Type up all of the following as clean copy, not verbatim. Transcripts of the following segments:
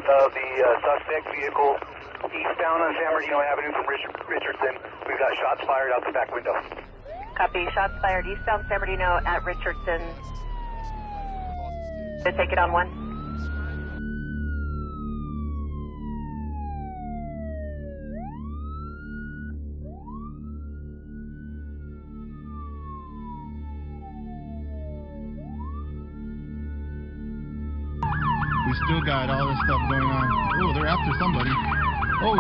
of the suspect vehicle eastbound on San Bernardino Avenue from Richardson. We've got shots fired out the back window. Copy. Shots fired eastbound San Bernardino at Richardson. Take it on 1. We still got all this stuff going on. Oh, they're after somebody. Oh.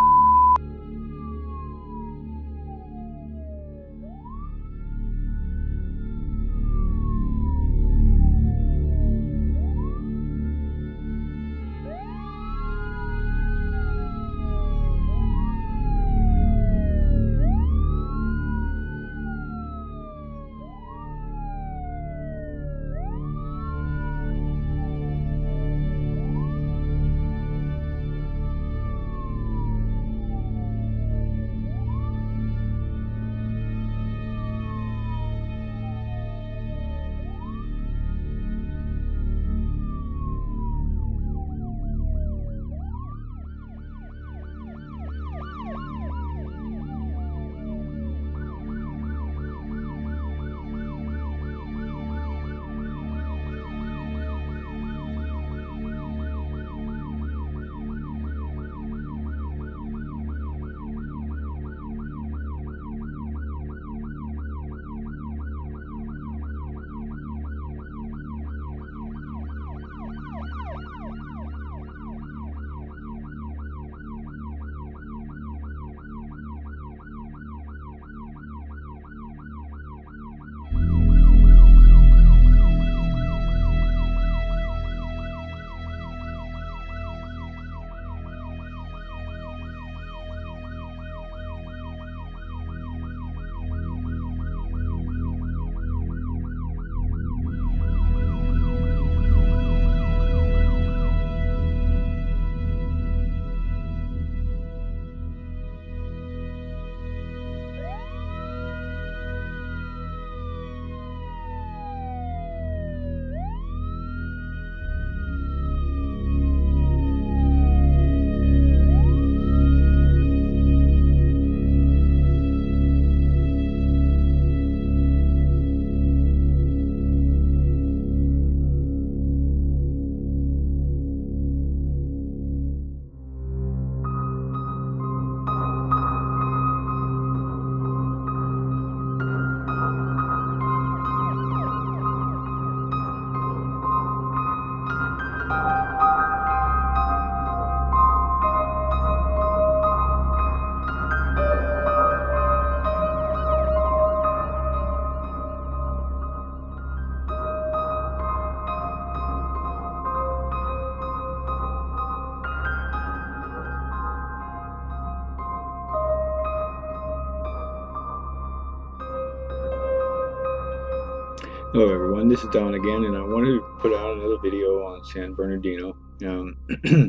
Hello everyone, this is Don again, and I wanted to put out another video on San Bernardino.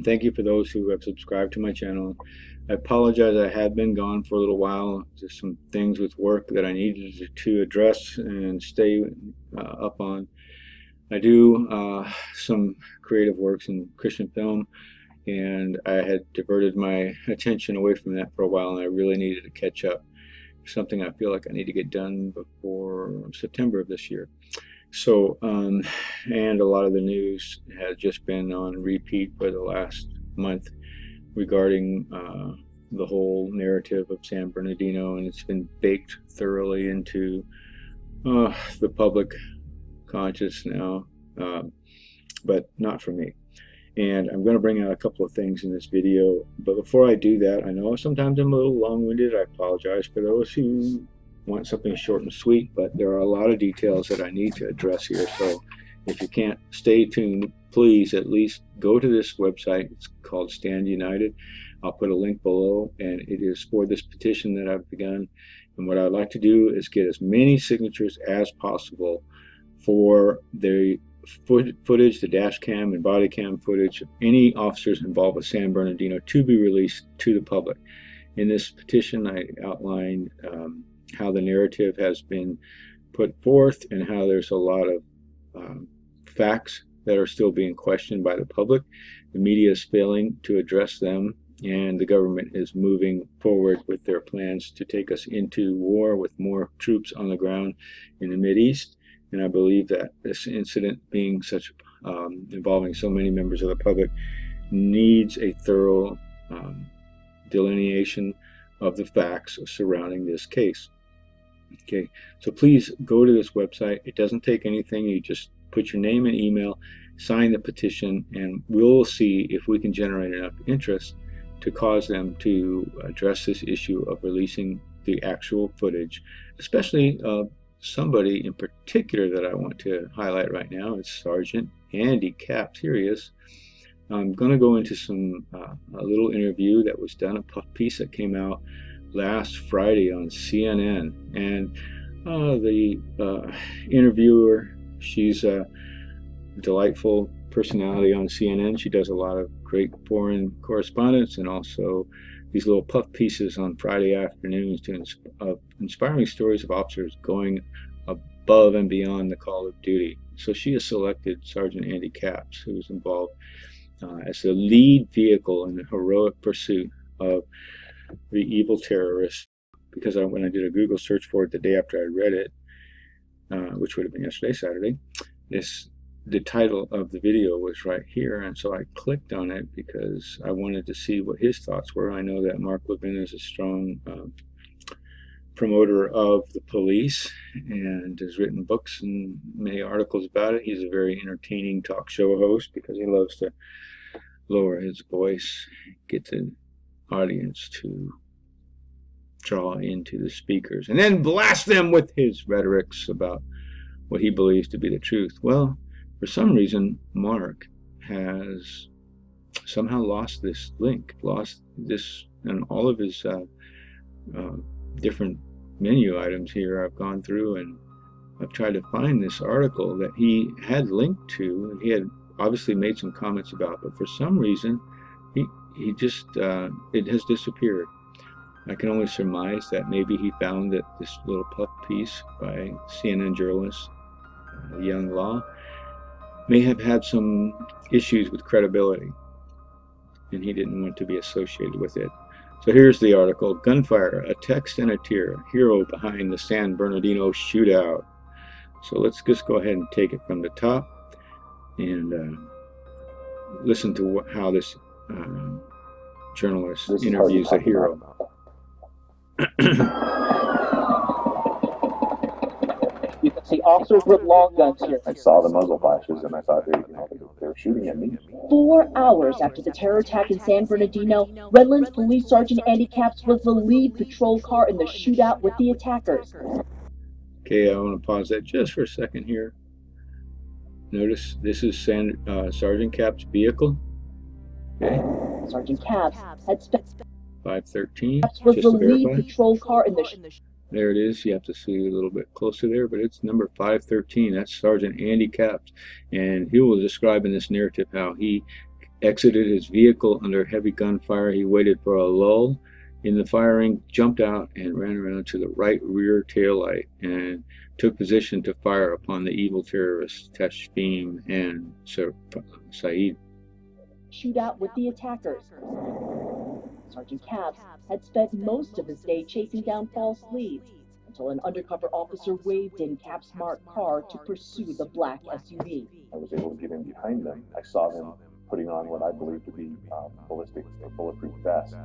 Thank you for those who have subscribed to my channel. I apologize, I have been gone for a little while. There's some things with work that I needed to address and stay up on. I do some creative works in Christian film, and I had diverted my attention away from that for a while, and I really needed to catch up. Something I feel like I need to get done before September of this year. So, and a lot of the news has just been on repeat for the last month regarding the whole narrative of San Bernardino, and it's been baked thoroughly into the public conscious now, but not for me. And I'm going to bring out a couple of things in this video, but before I do that, I know sometimes I'm a little long-winded. I apologize for those who want something short and sweet, but there are a lot of details that I need to address here. So if you can't stay tuned, please at least go to this website. It's called Stand United. I'll put a link below, and it is for this petition that I've begun. And what I'd like to do is get as many signatures as possible for the footage, the dash cam and body cam footage of any officers involved with San Bernardino to be released to the public. In this petition, I outlined how the narrative has been put forth and how there's a lot of facts that are still being questioned by the public. the media is failing to address them, and the government is moving forward with their plans to take us into war with more troops on the ground in the Mideast. And I believe that this incident, being such involving so many members of the public, needs a thorough delineation of the facts surrounding this case. Okay, so please go to this website. It doesn't take anything. You just put your name and email, sign the petition, and we'll see if we can generate enough interest to cause them to address this issue of releasing the actual footage, especially somebody in particular that I want to highlight right now. It's Sergeant Andy Capps. Here he is. I'm going to go into a little interview that was done, a puff piece that came out last Friday on CNN, and the interviewer, she's a delightful personality on CNN. She does a lot of great foreign correspondence and also these little puff pieces on Friday afternoons to inspiring stories of officers going above and beyond the call of duty. So she has selected Sergeant Andy Capps, who was involved as the lead vehicle in the heroic pursuit of the evil terrorists, because when I did a Google search for it the day after I read it, which would have been yesterday, Saturday, the title of the video was right here, and so I clicked on it because I wanted to see what his thoughts were. I know that Mark Levin is a strong promoter of the police and has written books and many articles about it. He's a very entertaining talk show host because he loves to lower his voice, get the audience to draw into the speakers, and then blast them with his rhetorics about what he believes to be the truth. Well, for some reason, Mark has somehow lost this link, lost this, and all of his different menu items here. I've gone through and I've tried to find this article that he had linked to, and he had obviously made some comments about, but for some reason, he just, it has disappeared. I can only surmise that maybe he found that this little puff piece by CNN journalist Young Law may have had some issues with credibility, and he didn't want to be associated with it. So here's the article: Gunfire, a text and a tear, hero behind the San Bernardino shootout. So let's just go ahead and take it from the top and listen to how this journalist interviews a hero. You can see officers with long guns here. I saw the muzzle flashes and I thought they were shooting at me. 4 hours after the terror attack in San Bernardino, Redlands Police Sergeant Andy Capps was the lead patrol car in the shootout with the attackers. Okay, I want to pause that just for a second here. Notice this is Sergeant Capps' vehicle. Okay. Sergeant Capps had spent 513. Capps was the lead patrol car in the There it is. You have to see a little bit closer there, but it's number 513. That's Sergeant Andy Capps, and he will describe in this narrative how he exited his vehicle under heavy gunfire. He waited for a lull in the firing, jumped out, and ran around to the right rear taillight and took position to fire upon the evil terrorists Tashfim and Saeed. Shootout with the attackers. Sergeant Capps had spent most of his day chasing down false leads until an undercover officer waved in Capps' marked car to pursue the black SUV. I was able to get in behind them. I saw them putting on what I believe to be ballistic or bulletproof vests.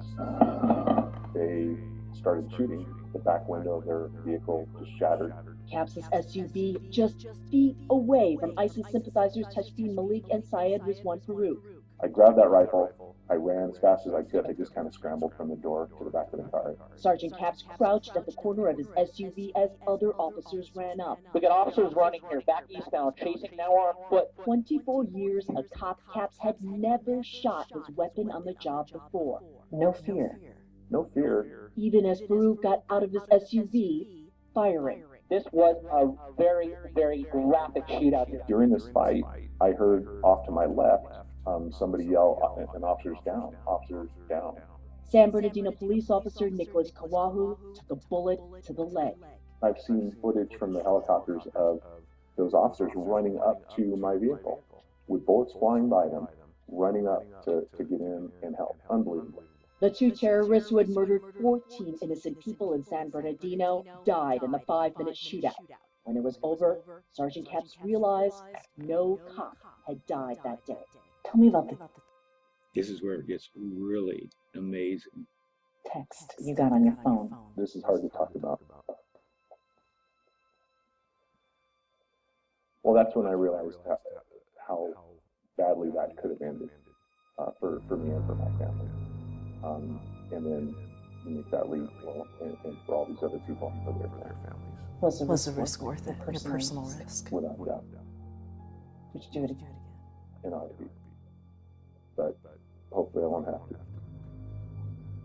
They started shooting. The back window of their vehicle just shattered. Capps' SUV, just feet away from ISIS sympathizers Tashfim Malik and Syed Rizwan Farouk. I grabbed that rifle. I ran as fast as I could. I just kind of scrambled from the door to the back of the car. Sergeant Capps crouched at the corner of his SUV as other officers ran up. We got officers running here, back eastbound, chasing now on foot. 24 years a cop, Capps had never shot his weapon on the job before. No fear. No fear. Even as Farouk got out of his SUV, firing. This was a very, very graphic shootout here. During this fight, I heard off to my left, somebody yell, "An officer's down, officer's down." San Bernardino police officer Nicholas Kawahu took a bullet to the leg. I've seen footage from the helicopters of those officers running up to my vehicle with bullets flying by them, running up to get in and help. Unbelievable. The two terrorists who had murdered 14 innocent people in San Bernardino died in the 5-minute shootout. When it was over, Sergeant Capps realized no cop had died that day. Tell me about the This is where it gets really amazing. text you got on your phone. This is hard to talk about. Well, that's when I realized how badly that could have ended for me and for my family. And then you make that leap, well, and for all these other people, for their families. Was the risk worth it? Your personal risk? Without a doubt. Would you do it again? And I'd be. But hopefully I won't have to.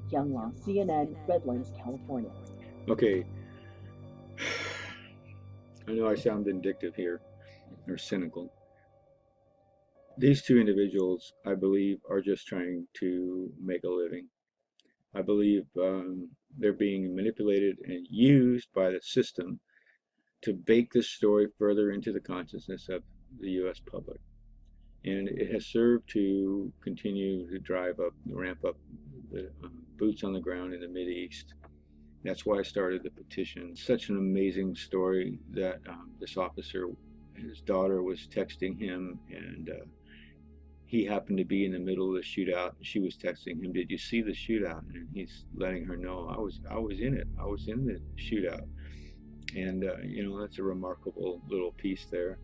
Young Law, CNN, Redlands, California. Okay. I know I sound vindictive here, or cynical. These two individuals, I believe, are just trying to make a living. I believe they're being manipulated and used by the system to bake this story further into the consciousness of the U.S. public. And it has served to continue to ramp up the boots on the ground in the Mideast. That's why I started the petition. Such an amazing story that this officer, his daughter was texting him, and he happened to be in the middle of the shootout. She was texting him, "Did you see the shootout?" And he's letting her know, I was in it. I was in the shootout. And that's a remarkable little piece there.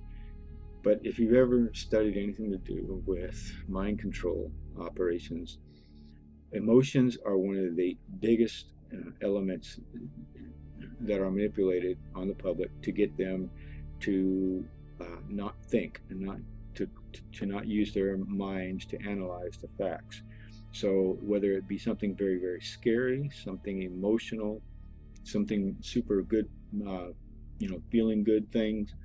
But if you've ever studied anything to do with mind control operations, emotions are one of the biggest elements that are manipulated on the public to get them to not think and not to not use their minds to analyze the facts. So whether it be something very, very scary, something emotional, something super good, feeling good things,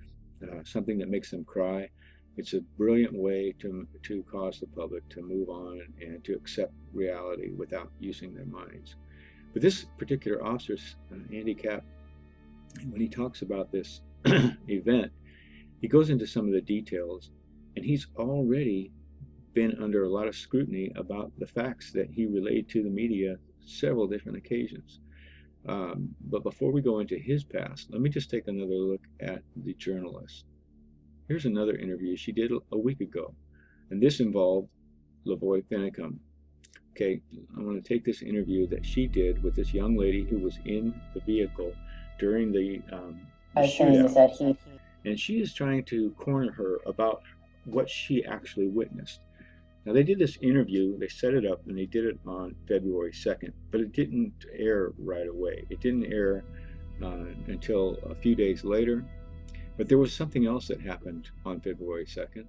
something that makes them cry, it's a brilliant way to cause the public to move on and to accept reality without using their minds. But this particular officer's handicap, when he talks about this event, he goes into some of the details, and he's already been under a lot of scrutiny about the facts that he relayed to the media several different occasions. But before we go into his past, let me just take another look at the journalist. Here's another interview she did a week ago, and this involved Lavoy Finicum. Okay, I want to take this interview that she did with this young lady who was in the vehicle during the shootout. And she is trying to corner her about what she actually witnessed. Now, they did this interview, they set it up, and they did it on February 2nd, but it didn't air right away. It didn't air until a few days later. But there was something else that happened on February 2nd,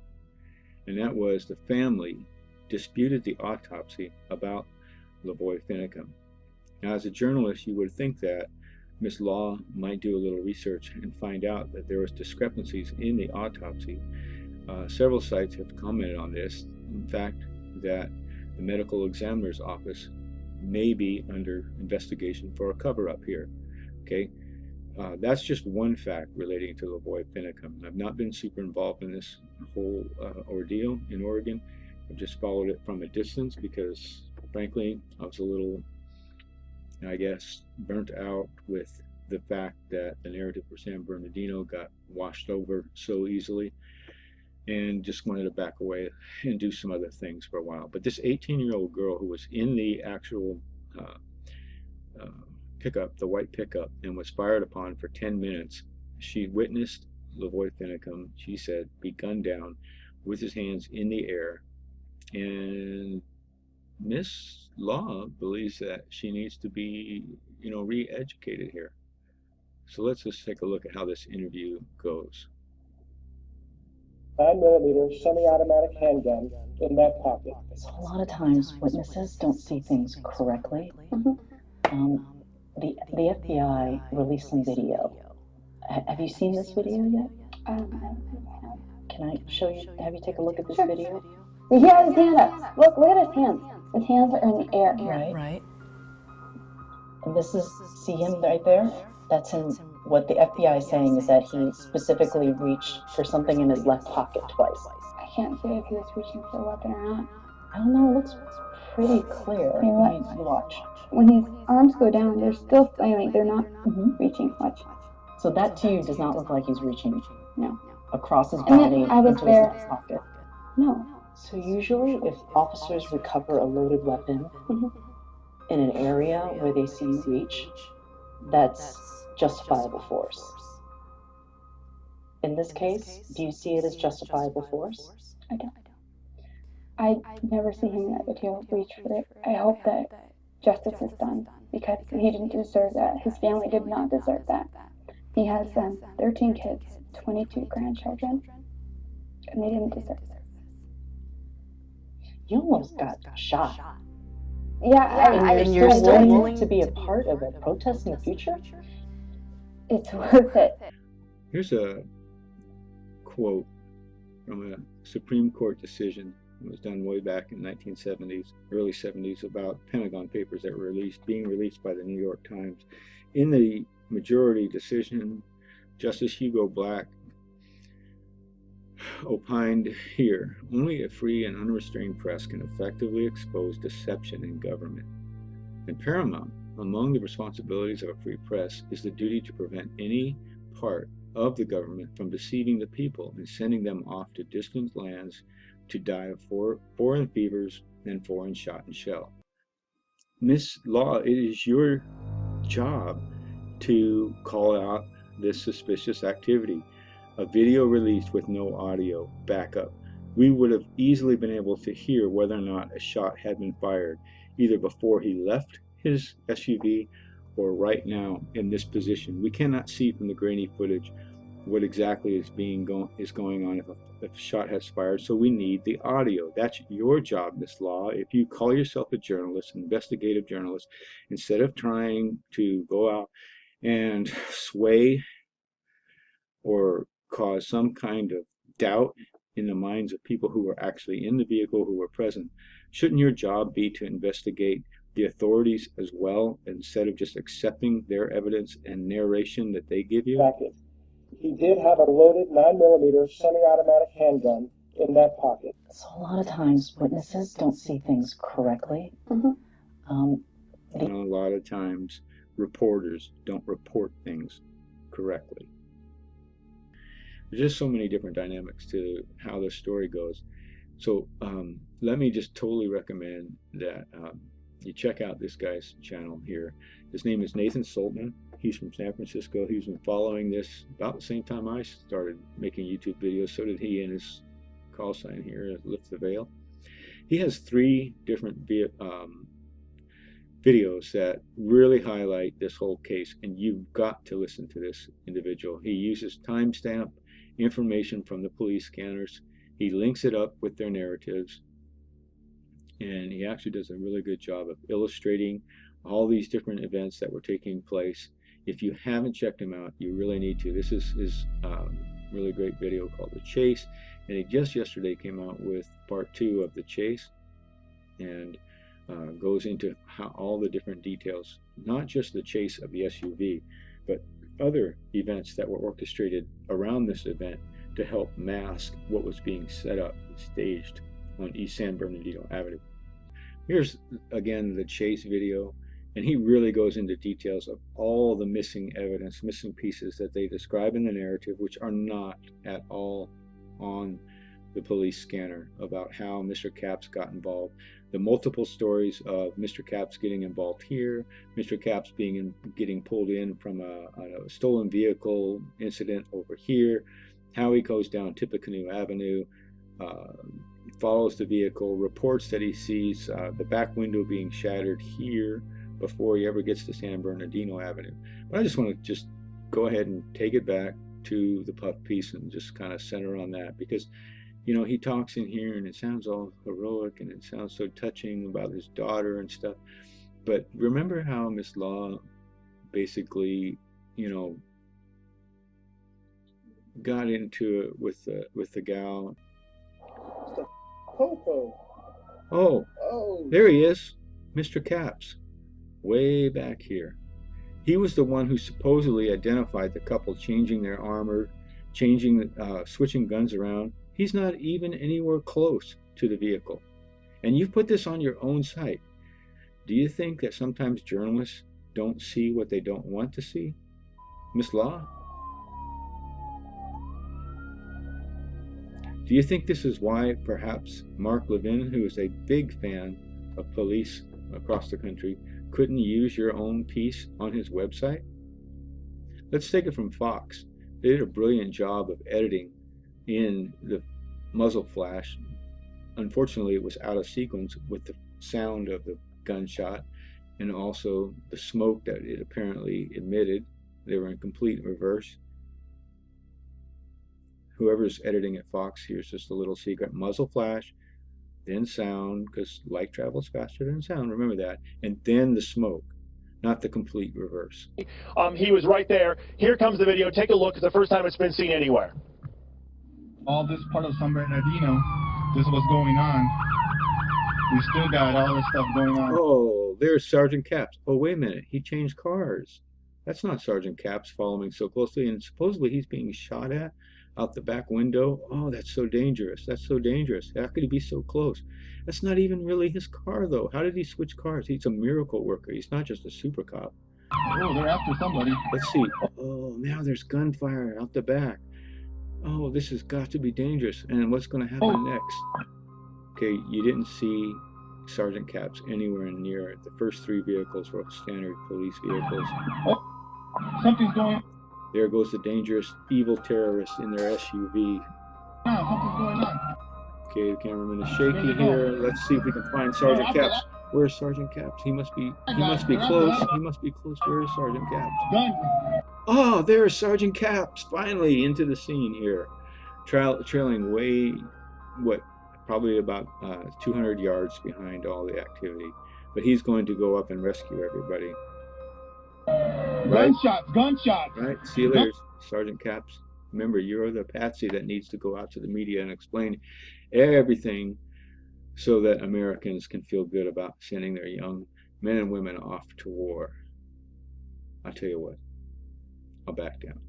and that was the family disputed the autopsy about Lavoy Finicum. Now, as a journalist, you would think that Ms. Law might do a little research and find out that there was discrepancies in the autopsy. Several sites have commented on this. In fact, that the medical examiner's office may be under investigation for a cover-up here. Okay, that's just one fact relating to Lavoy Finicum. I've not been super involved in this whole ordeal in Oregon. I've just followed it from a distance because, frankly, I was a little, I guess, burnt out with the fact that the narrative for San Bernardino got washed over so easily, and just wanted to back away and do some other things for a while. But this 18-year-old girl who was in the actual pickup, the white pickup, and was fired upon for 10 minutes, she witnessed Lavoy Finicum, she said, be gunned down with his hands in the air. And Miss Law believes that she needs to be, re-educated here. So let's just take a look at how this interview goes. 9mm semi-automatic handgun in that pocket. So a lot of times witnesses don't see things correctly. The FBI released some video. Have you seen this video yet? Can I show you? Have you take a look at this video? He has his hand up. Look at his hands. His hands are in the air. Right. And this is, see him right there? That's him. What the FBI is saying is that he specifically reached for something in his left pocket twice. can't say if he was reaching for a weapon or not. I don't know, it looks pretty clear. You know what? I mean, watch. When his arms go down, they're still flailing. They're not reaching. Watch. So that to you does not look like he's reaching No. across his And then body I was into there. his pocket. No. So usually if officers recover a loaded weapon in an area where they see reach, that's justifiable force. In this case, do you see it as justifiable force? I don't. I never see him in that video reach for it. I hope that justice is done because he didn't deserve that. His family did not deserve that. He has 13 kids, 22 grandchildren, and they didn't deserve this. You almost got shot. Yeah, And you're still willing to be a part of a protest in the future? it's worth it. Here's a quote from a Supreme Court decision. It was done way back in 1970s, early 70s, about Pentagon Papers that were being released by the New York Times. In the majority decision, Justice Hugo Black opined here, only a free and unrestrained press can effectively expose deception in government. And paramount among the responsibilities of a free press is the duty to prevent any part of the government from deceiving the people and sending them off to distant lands to die of foreign fevers and foreign shot and shell. Miss Law, it is your job to call out this suspicious activity. A video released with no audio backup. We would have easily been able to hear whether or not a shot had been fired, either before he left his SUV or right now in this position. We cannot see from the grainy footage what exactly is going on if a shot has fired, so we need the audio. That's your job, Miss Law. If you call yourself a journalist, an investigative journalist, instead of trying to go out and sway or cause some kind of doubt in the minds of people who were actually in the vehicle, who were present, shouldn't your job be to investigate the authorities as well, instead of just accepting their evidence and narration that they give you? He did have a loaded 9mm semi-automatic handgun in that pocket. So a lot of times witnesses don't see things correctly. And a lot of times reporters don't report things correctly. There's just so many different dynamics to how this story goes. So let me just totally recommend that you check out this guy's channel here. His name is Nathan Saltman. He's from San Francisco. He's been following this about the same time I started making YouTube videos. So did he, and his call sign here, Lift the Veil. He has 3 different videos that really highlight this whole case, and you've got to listen to this individual. He uses timestamp information from the police scanners. He links it up with their narratives, and he actually does a really good job of illustrating all these different events that were taking place. If you haven't checked him out, you really need to. This is his really great video called The Chase, and he just yesterday came out with part 2 of The Chase, and goes into all the different details, not just the chase of the SUV, but other events that were orchestrated around this event to help mask what was being set up and staged on East San Bernardino Avenue. Here's again the chase video, and he really goes into details of all the missing evidence, missing pieces that they describe in the narrative, which are not at all on the police scanner, about how Mr. Capps got involved. The multiple stories of Mr. Capps getting involved here, Mr. Capps getting pulled in from a stolen vehicle incident over here, how he goes down Tippecanoe Avenue, follows the vehicle, reports that he sees the back window being shattered here before he ever gets to San Bernardino Avenue. But I just want to go ahead and take it back to the puff piece and just kind of center on that, because you know, he talks in here and it sounds all heroic and it sounds so touching about his daughter and stuff. But remember how Miss Law basically, you know, got into it with the gal. Oh, there he is, Mr. Capps, way back here. He was the one who supposedly identified the couple changing their armor, switching guns around. He's not even anywhere close to the vehicle. And you've put this on your own site. Do you think that sometimes journalists don't see what they don't want to see? Miss Law? Do you think this is why perhaps Mark Levin, who is a big fan of police across the country, couldn't use your own piece on his website? Let's take it from Fox. They did a brilliant job of editing in the muzzle flash. Unfortunately, it was out of sequence with the sound of the gunshot and also the smoke that it apparently emitted. They were in complete reverse. Whoever's editing at Fox, here's just a little secret. Muzzle flash, then sound, because light travels faster than sound, remember that, and then the smoke, not the complete reverse. He was right there. Here comes the video. Take a look. It's the first time it's been seen anywhere. All this part of San Bernardino, this is what's going on. We still got all this stuff going on. Oh, there's Sergeant Capps. Oh, wait a minute. He changed cars. That's not Sergeant Capps following so closely, and supposedly he's being shot at out the back window. Oh, that's so dangerous. That's so dangerous. How could he be so close? That's not even really his car, though. How did he switch cars? He's a miracle worker. He's not just a super cop. Oh, they're after somebody. Let's see. Oh, now there's gunfire out the back. Oh, this has got to be dangerous. And what's going to happen next? Okay, you didn't see Sergeant Capps anywhere near it. The first three vehicles were standard police vehicles. Oh, something's going on. There goes the dangerous, evil terrorist in their SUV. Something's going on. Okay, the cameraman is shaky here. Let's see if we can find Sergeant Capps. Where's Sergeant Capps? He must be close. He must be close. Where is Sergeant Capps? Gun. Oh, there's Sergeant Capps, finally into the scene here. Trailing way, probably about 200 yards behind all the activity. But he's going to go up and rescue everybody. Right? Gunshots. Right, see you later, Sergeant Capps. Remember, you're the patsy that needs to go out to the media and explain everything so that Americans can feel good about sending their young men and women off to war. I'll tell you what, I'll back down.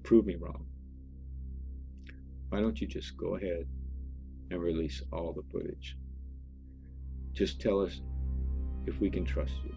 Prove me wrong. Why don't you just go ahead and release all the footage? Just tell us if we can trust you.